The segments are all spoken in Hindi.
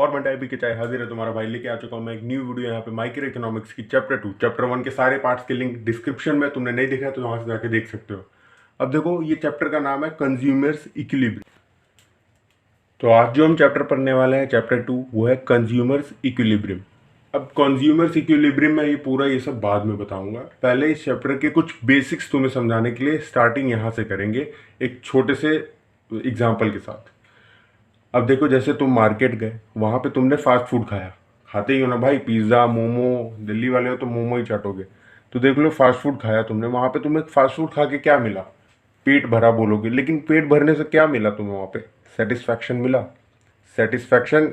और बंटा भी के चाहे हाजिर है तुम्हारा भाई लेके आ चुका हूँ मैं एक न्यू वीडियो यहाँ पे माइक्रो इकोनॉमिक्स की चैप्टर 1 के सारे पार्ट्स के लिंक डिस्क्रिप्शन में तुमने नहीं देखा तो वहां से जाके देख सकते हो। अब देखो ये चैप्टर का नाम है कंज्यूमर्स इक्विलिब्रियम। तो आज जो हम चैप्टर पढ़ने वाले हैं चैप्टर 2 वो है कंज्यूमर्स इक्विलिब्रियम। अब कंज्यूमर्स इक्विलिब्रियम में ये पूरा ये सब बाद में बताऊंगा, पहले इस चैप्टर के कुछ बेसिक्स तुम्हें समझाने के लिए स्टार्टिंग यहाँ से करेंगे एक छोटे से एग्जाम्पल के साथ। अब देखो जैसे तुम मार्केट गए, वहाँ पे तुमने फास्ट फूड खाया, खाते ही हो ना भाई, पिज़्ज़ा मोमो, दिल्ली वाले हो तो मोमो ही चाटोगे। तो देख लो फास्ट फूड खाया तुमने, वहाँ पे तुम्हें फास्ट फूड खा के क्या मिला? पेट भरा बोलोगे, लेकिन पेट भरने से क्या मिला तुम्हें वहाँ पे? सेटिस्फैक्शन मिला। सेटिस्फैक्शन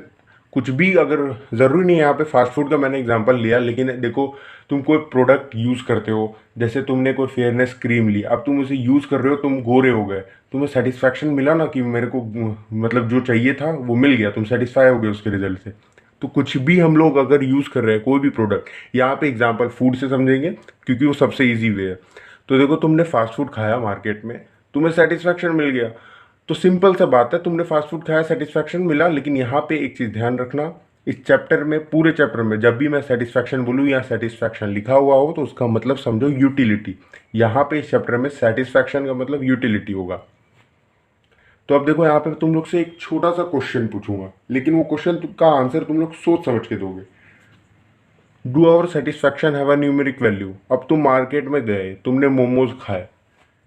कुछ भी, अगर ज़रूरी नहीं है, यहाँ पे फास्ट फूड का मैंने एग्जांपल लिया, लेकिन देखो तुम कोई प्रोडक्ट यूज़ करते हो, जैसे तुमने कोई फेयरनेस क्रीम ली, अब तुम उसे यूज़ कर रहे हो, तुम गोरे हो गए, तुम्हें सेटिस्फैक्शन मिला ना कि मेरे को मतलब जो चाहिए था वो मिल गया, तुम सेटिस्फाई हो गए उसके रिजल्ट से। तो कुछ भी हम लोग अगर यूज़ कर रहे हैं कोई भी प्रोडक्ट, यहाँ पे एग्जांपल फूड से समझेंगे क्योंकि वो सबसे ईजी वे है। तो देखो तुमने फास्ट फूड खाया मार्केट में, तुम्हें सेटिस्फैक्शन मिल गया, तो सिंपल सा बात है, तुमने फास्ट फूड खाया, सेटिस्फैक्शन मिला। लेकिन यहाँ पे एक चीज़ ध्यान रखना, इस चैप्टर में, पूरे चैप्टर में जब भी मैं सेटिस्फैक्शन बोलूँ या सेटिस्फैक्शन लिखा हुआ हो तो उसका मतलब समझो यूटिलिटी। यहाँ पे इस चैप्टर में सेटिस्फैक्शन का मतलब यूटिलिटी होगा। तो अब देखो यहाँ पे तुम लोग से एक छोटा सा क्वेश्चन पूछूंगा, लेकिन वो क्वेश्चन का आंसर तुम लोग सोच समझ के दोगे। Do our satisfaction have a numeric value? अब तुम मार्केट में गए, तुमने मोमोज खाए,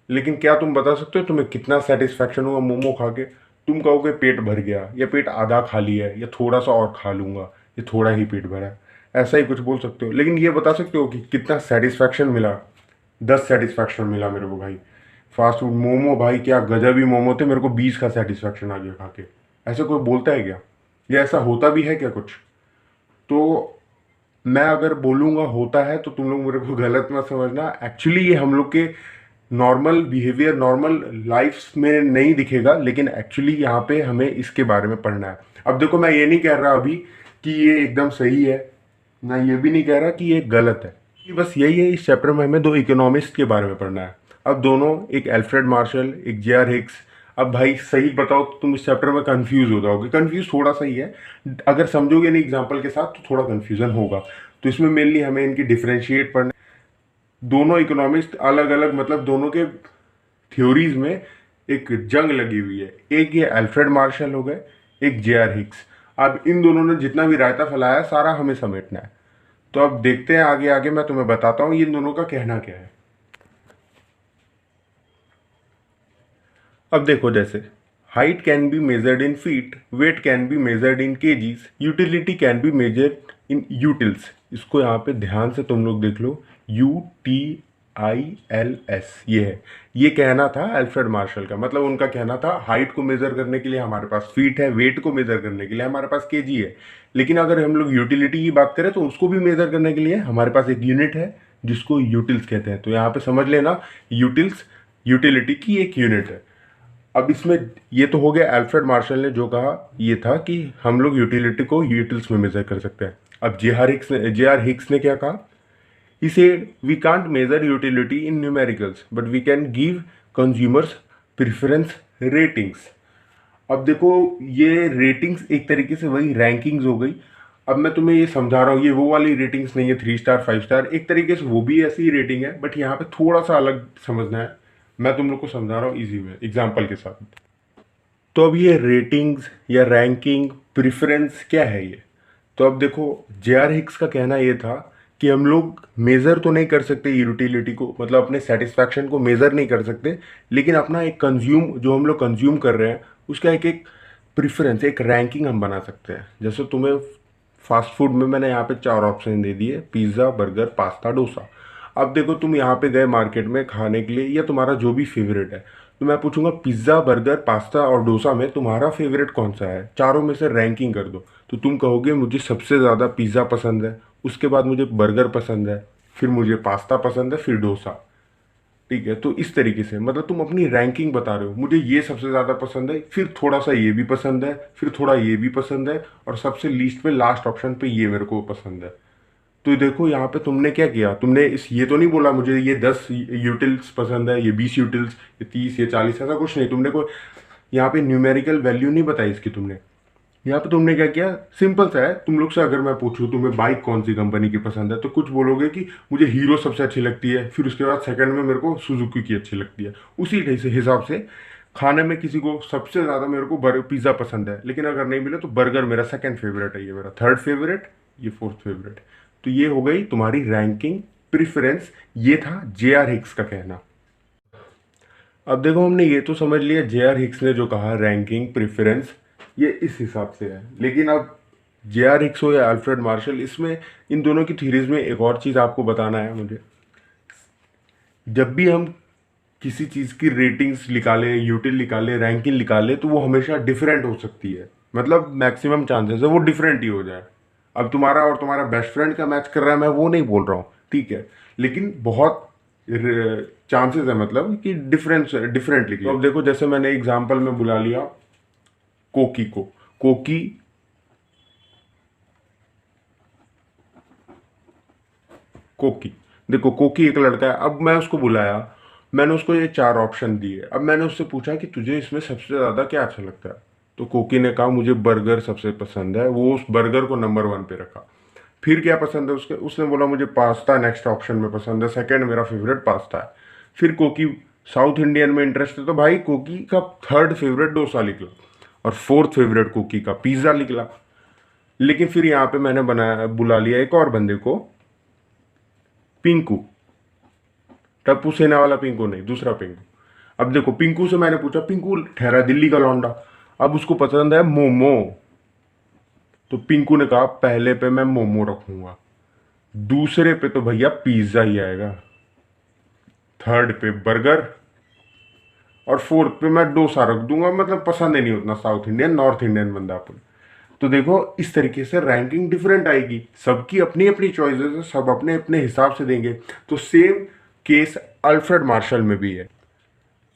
लेकिन क्या तुम बता सकते हो तुम्हें कितना सेटिस्फैक्शन हुआ मोमो खा के? तुम कहोगे पेट भर गया, या पेट आधा खा लिया है, या थोड़ा सा और खा लूंगा, ये थोड़ा ही पेट भरा है, ऐसा ही कुछ बोल सकते हो। लेकिन ये बता सकते हो कि कितना सेटिस्फैक्शन मिला? 10 सेटिस्फैक्शन मिला मेरे को भाई। फास्ट फूड मोमो, भाई क्या गजब ही मोमो थे, मेरे को 20 का सेटिस्फैक्शन आ गया खा के। ऐसा कोई बोलता है क्या? या ऐसा होता भी है क्या कुछ? तो मैं अगर बोलूँगा होता है तो तुम लोग मेरे को गलत मत समझना। एक्चुअली ये हम लोग के नॉर्मल बिहेवियर, नॉर्मल लाइफ में नहीं दिखेगा, लेकिन एक्चुअली यहाँ पे हमें इसके बारे में पढ़ना है। अब देखो मैं ये नहीं कह रहा अभी कि ये एकदम सही है, ना ये भी नहीं कह रहा कि ये गलत है, ये बस यही है, इस चैप्टर में हमें दो इकोनॉमिस्ट के बारे में पढ़ना है। अब दोनों, एक एल्फ्रेड मार्शल, एक जे.आर. हिक्स। अब भाई सही बताओ तो तुम इस चैप्टर में कंफ्यूज हो जाओगे, कंफ्यूज थोड़ा सा ही है, अगर समझोगे नहीं एग्जाम्पल के साथ तो थोड़ा कंफ्यूजन होगा। तो इसमें मेनली हमें इनकी डिफ्रेंशिएट पढ़ना। दोनों इकोनॉमिस्ट अलग अलग, मतलब दोनों के थ्योरीज में एक जंग लगी हुई है, एक ये अल्फ्रेड मार्शल हो गए, एक जे.आर. हिक्स। अब इन दोनों ने जितना भी रायता फैलाया सारा हमें समेटना है। तो अब देखते हैं आगे आगे, मैं तुम्हें बताता हूँ इन दोनों का कहना क्या है। अब देखो जैसे height can be measured in feet, weight can be measured in KGs, utility can be measured in utils. इसको यहाँ पे ध्यान से तुम लोग देख लो, UTILS ये है। ये कहना था अल्फ्रेड मार्शल का, मतलब उनका कहना था हाइट को मेजर करने के लिए हमारे पास फीट है, वेट को मेजर करने के लिए हमारे पास केजी है, लेकिन अगर हम लोग यूटिलिटी की बात करें तो उसको भी मेजर करने के लिए हमारे पास एक यूनिट है जिसको यूटिल्स कहते हैं। तो यहाँ पे समझ लेना, यूटिल्स यूटिलिटी की एक यूनिट है। अब इसमें ये तो हो गया, अल्फ्रेड मार्शल ने जो कहा ये था कि हम लोग यूटिलिटी को यूटिल्स में मेजर कर सकते हैं। अब जे.आर. हिक्स ने क्या कहा? He said we can't measure utility in numericals but we can give consumers preference ratings. अब देखो ये रेटिंग्स एक तरीके से वही रैंकिंग्स हो गई। अब मैं तुम्हें ये समझा रहा हूँ, ये वो वाली रेटिंग्स नहीं है 3 स्टार 5 स्टार, एक तरीके से वो भी ऐसी ही रेटिंग है, बट यहाँ पे थोड़ा सा अलग समझना है। मैं तुम लोग को समझा रहा हूँ इजी में एग्जाम्पल के साथ। तो अब ये रेटिंग्स या रैंकिंग प्रेफरेंस क्या है ये? तो अब देखो जे.आर. हिक्स का कहना ये था कि हम लोग मेज़र तो नहीं कर सकते यूटिलिटी को, मतलब अपने सेटिस्फैक्शन को मेज़र नहीं कर सकते, लेकिन अपना एक कंज्यूम, जो हम लोग कंज्यूम कर रहे हैं उसका एक एक प्रेफरेंस, एक रैंकिंग हम बना सकते हैं। जैसे तुम्हें फास्ट फूड में मैंने यहाँ पे 4 ऑप्शन दे दिए, पिज़्ज़ा, बर्गर, पास्ता, डोसा। अब देखो तुम यहाँ पे गए मार्केट में खाने के लिए, या तुम्हारा जो भी फेवरेट है, तो मैं पूछूंगा पिज़्ज़ा, बर्गर, पास्ता और डोसा में तुम्हारा फेवरेट कौन सा है? चारों में से रैंकिंग कर दो। तो तुम कहोगे मुझे सबसे ज़्यादा पिज़्ज़ा पसंद है, उसके बाद मुझे बर्गर पसंद है, फिर मुझे पास्ता पसंद है, फिर डोसा। ठीक है, तो इस तरीके से मतलब तुम अपनी रैंकिंग बता रहे हो, मुझे ये सबसे ज़्यादा पसंद है, फिर थोड़ा सा ये भी पसंद है, फिर थोड़ा ये भी पसंद है, और सबसे लीस्ट पे लास्ट ऑप्शन पे ये मेरे को पसंद है। तो देखो यहाँ पे तुमने क्या किया, तुमने इस ये तो नहीं बोला मुझे ये 10 यूटिल्स पसंद है, ये 20 यूटिल्स, ये 30, ये 40, ऐसा कुछ नहीं। तुमने को यहाँ पे न्यूमेरिकल वैल्यू नहीं बताई इसकी तुमने। यहाँ पे तुमने क्या किया, सिंपल सा है। तुम लोग से अगर मैं पूछूं तुम्हें बाइक कौन सी कंपनी की पसंद है, तो कुछ बोलोगे कि मुझे हीरो सबसे अच्छी लगती है, फिर उसके बाद सेकंड में मेरे को सुजुकी की अच्छी लगती है। उसी ढंग से हिसाब से खाने में किसी को सबसे ज़्यादा मेरे को पिज़्ज़ा पसंद है, लेकिन अगर नहीं मिले तो बर्गर मेरा सेकंड फेवरेट है, ये मेरा थर्ड फेवरेट, ये फोर्थ फेवरेट। तो ये हो गई तुम्हारी रैंकिंग प्रेफरेंस। ये था जे आर हिक्स का कहना। अब देखो हमने ये तो समझ लिया जे आर हिक्स ने जो कहा रैंकिंग प्रेफरेंस ये इस हिसाब से है, लेकिन अब जे आर हिक्स हो या अल्फ्रेड मार्शल, इसमें इन दोनों की थ्योरीज में एक और चीज़ आपको बताना है मुझे। जब भी हम किसी चीज़ की रेटिंग्स निकालें, यूटिल निकालें, रैंकिंग निकालें, तो वो हमेशा डिफरेंट हो सकती है। मतलब मैक्सिमम चांसेस है वो डिफरेंट ही हो जाए। अब तुम्हारा और तुम्हारा बेस्ट फ्रेंड का मैच कर रहा है, मैं वो नहीं बोल रहा हूँ, ठीक है, लेकिन बहुत चांसेस है मतलब कि डिफरेंस डिफरेंट लिखिए। तो अब देखो जैसे मैंने एग्जांपल में बुला लिया कोकी को, कोकी कोकी देखो कोकी एक लड़का है। अब मैं उसको बुलाया, मैंने उसको ये चार ऑप्शन दिए। अब मैंने उससे पूछा कि तुझे इसमें सबसे ज़्यादा क्या अच्छा लगता है, तो कोकी ने कहा मुझे बर्गर सबसे पसंद है। वो उस बर्गर को नंबर वन पे रखा। फिर क्या पसंद है उसके, उसने बोला मुझे पास्ता नेक्स्ट ऑप्शन में पसंद है, सेकंड मेरा फेवरेट पास्ता है। फिर कोकी साउथ इंडियन में इंटरेस्ट है, तो भाई कोकी का थर्ड फेवरेट डोसा निकला, और फोर्थ फेवरेट कोकी का पिज्ज़ा निकला। लेकिन फिर यहाँ पे मैंने बनाया, बुला लिया एक और बंदे को, पिंकू, टप्पू सेना वाला पिंकू नहीं, दूसरा पिंकू। अब देखो पिंकू से मैंने पूछा, पिंकू ठहरा दिल्ली का लौंडा, अब उसको पसंद है मोमो, तो पिंकू ने कहा पहले पे मैं मोमो रखूंगा, दूसरे पे तो भैया पिज्जा ही आएगा, थर्ड पे बर्गर, और फोर्थ पे मैं डोसा रख दूंगा। मतलब पसंद ही नहीं उतना साउथ इंडियन, नॉर्थ इंडियन बंदा अपन। तो देखो इस तरीके से रैंकिंग डिफरेंट आएगी, सबकी अपनी अपनी चॉइसेस है, सब अपने अपने हिसाब से देंगे। तो सेम केस अल्फ्रेड मार्शल में भी है।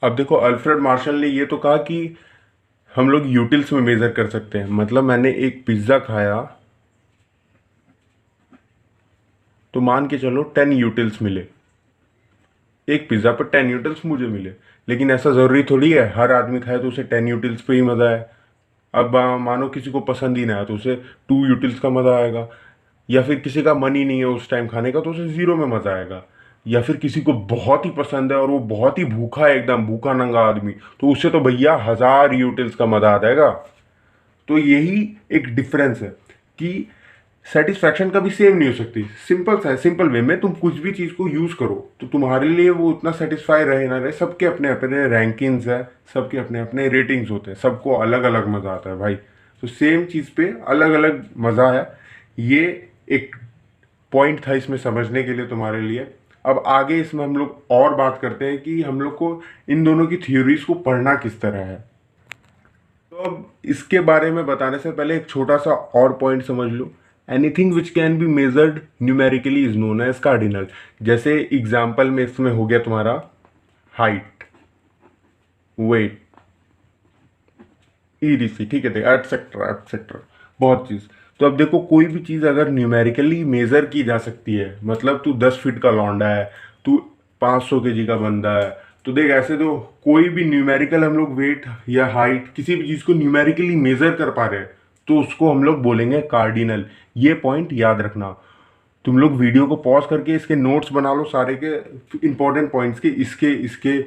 अब देखो अल्फ्रेड मार्शल ने ये तो कहा कि हम लोग यूटिल्स में मेजर कर सकते हैं। मतलब मैंने एक पिज्ज़ा खाया तो मान के चलो 10 यूटिल्स मिले, एक पिज्ज़ा पर 10 यूटिल्स मुझे मिले। लेकिन ऐसा ज़रूरी थोड़ी है हर आदमी खाए तो उसे 10 यूटिल्स पे ही मज़ा है। अब मानो किसी को पसंद ही ना आया तो उसे 2 यूटिल्स का मज़ा आएगा, या फिर किसी का मन ही नहीं है उस टाइम खाने का तो उसे 0 में मज़ा आएगा। या फिर किसी को बहुत ही पसंद है और वो बहुत ही भूखा है, एकदम भूखा नंगा आदमी, तो उससे तो भैया 1000 यूटिल्स का मज़ा आ जाएगा। तो यही एक डिफरेंस है कि सेटिस्फैक्शन कभी सेम नहीं हो सकती। सिंपल सा है, सिंपल वे में तुम कुछ भी चीज़ को यूज़ करो तो तुम्हारे लिए वो उतना सेटिस्फाई रहे ना रहे, सबके अपने अपने रैंकिंग्स है, सबके अपने अपने रेटिंग्स होते हैं, सबको अलग अलग मज़ा आता है भाई। तो सेम चीज़ पे अलग अलग मज़ा है। ये एक पॉइंट था इसमें समझने के लिए तुम्हारे लिए। अब आगे इसमें हम लोग और बात करते हैं कि हम लोग को इन दोनों की थ्योरीज को पढ़ना किस तरह है। तो अब इसके बारे में बताने से पहले एक छोटा सा और पॉइंट समझ लो। Anything which can be measured numerically is known as cardinal. जैसे एग्जाम्पल में इसमें हो गया तुम्हारा हाइट, वेट, ईडीसी, ठीक है, एटसेट्रा एटसेट्रा, बहुत चीज़। तो अब देखो कोई भी चीज़ अगर न्यूमेरिकली मेजर की जा सकती है, मतलब तू 10 फीट का लौंडा है, तू 500 केजी का बंदा है, तो देख ऐसे तो कोई भी न्यूमेरिकल हम लोग वेट या हाइट किसी भी चीज़ को न्यूमेरिकली मेजर कर पा रहे हैं तो उसको हम लोग बोलेंगे कार्डिनल। ये पॉइंट याद रखना। तुम लोग वीडियो को पॉज करके इसके नोट्स बना लो सारे के इंपॉर्टेंट पॉइंट्स के, इसके इसके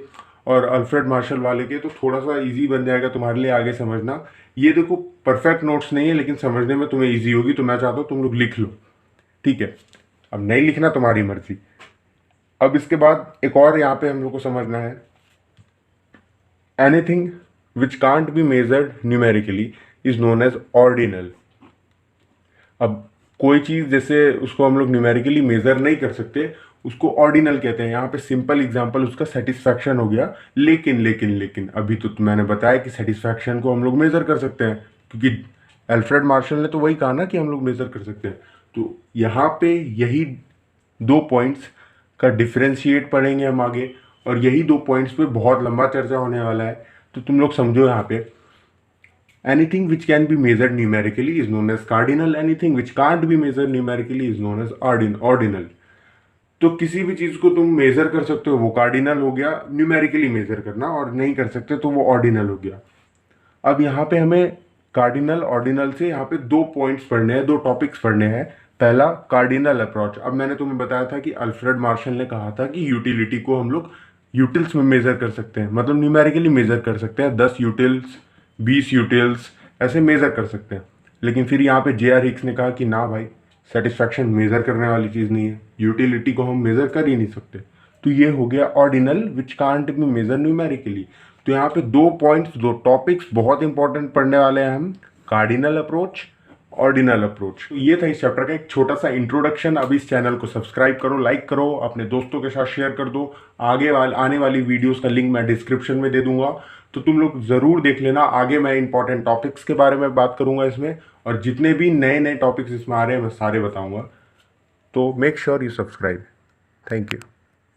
और अल्फ्रेड मार्शल वाले के, तो थोड़ा सा इजी बन जाएगा तुम्हारे लिए आगे समझना। ये देखो परफेक्ट नोट्स नहीं है लेकिन समझने में तुम्हें इजी होगी, तो मैं चाहता हूँ तुम लोग लिख लो, ठीक है। अब नहीं लिखना तुम्हारी मर्जी। अब इसके बाद एक और यहाँ पे हम लोग को समझना है, anything which can't be measured numerically is known as ordinal. अब कोई चीज़ जैसे उसको हम लोग न्यूमेरिकली मेजर नहीं कर सकते उसको ऑर्डिनल कहते हैं। यहाँ पे सिंपल एग्जांपल उसका सेटिस्फैक्शन हो गया। लेकिन लेकिन लेकिन अभी तो मैंने बताया कि सेटिस्फैक्शन को हम लोग मेजर कर सकते हैं, क्योंकि अल्फ्रेड मार्शल ने तो वही कहा ना कि हम लोग मेजर कर सकते हैं। तो यहाँ पे यही दो पॉइंट्स का डिफ्रेंशिएट पढ़ेंगे हम आगे, और यही दो पॉइंट्स पे बहुत लंबा चर्चा होने वाला है। तो तुम लोग समझो यहाँ पे, anything which can be measured numerically is known as cardinal, anything which can't be measured numerically is known as ordinal। तो किसी भी चीज को तुम मेजर कर सकते हो वो कार्डिनल हो गया, न्यूमेरिकली मेजर करना, और नहीं कर सकते तो वो ऑर्डिनल हो गया। अब यहाँ पे हमें कार्डिनल ऑर्डिनल से यहाँ पे 2 पॉइंट्स पढ़ने हैं, 2 टॉपिक्स पढ़ने हैं। पहला कार्डिनल अप्रोच। अब मैंने तुम्हें बताया था कि अल्फ्रेड मार्शल ने कहा था कि यूटिलिटी को हम लोग यूटिल्स में मेजर कर सकते हैं, मतलब न्यूमेरिकली मेजर कर सकते हैं, 10 यूटिल्स 20 यूटिल्स ऐसे मेजर कर सकते हैं। लेकिन फिर यहाँ पे जे आर हिक्स ने कहा कि ना भाई, सेटिस्फैक्शन मेजर करने वाली चीज़ नहीं है, यूटिलिटी को हम मेजर कर ही नहीं सकते। तो ये हो गया ordinal which can't be measure numerically. तो यहाँ पे 2 पॉइंट्स, 2 टॉपिक्स बहुत इंपॉर्टेंट पढ़ने वाले हैं हम, कार्डिनल अप्रोच, ऑर्डिनल अप्रोच। तो ये था इस चैप्टर का एक छोटा सा इंट्रोडक्शन। अब इस चैनल को सब्सक्राइब करो, लाइक करो, अपने दोस्तों के साथ शेयर कर दो। आने वाली वीडियोस का लिंक मैं डिस्क्रिप्शन में दे दूंगा, तो तुम लोग ज़रूर देख लेना। आगे मैं इंपॉर्टेंट टॉपिक्स के बारे में बात करूंगा इसमें, और जितने भी नए नए टॉपिक्स इसमें आ रहे हैं मैं सारे बताऊंगा। तो make sure you subscribe. Thank you.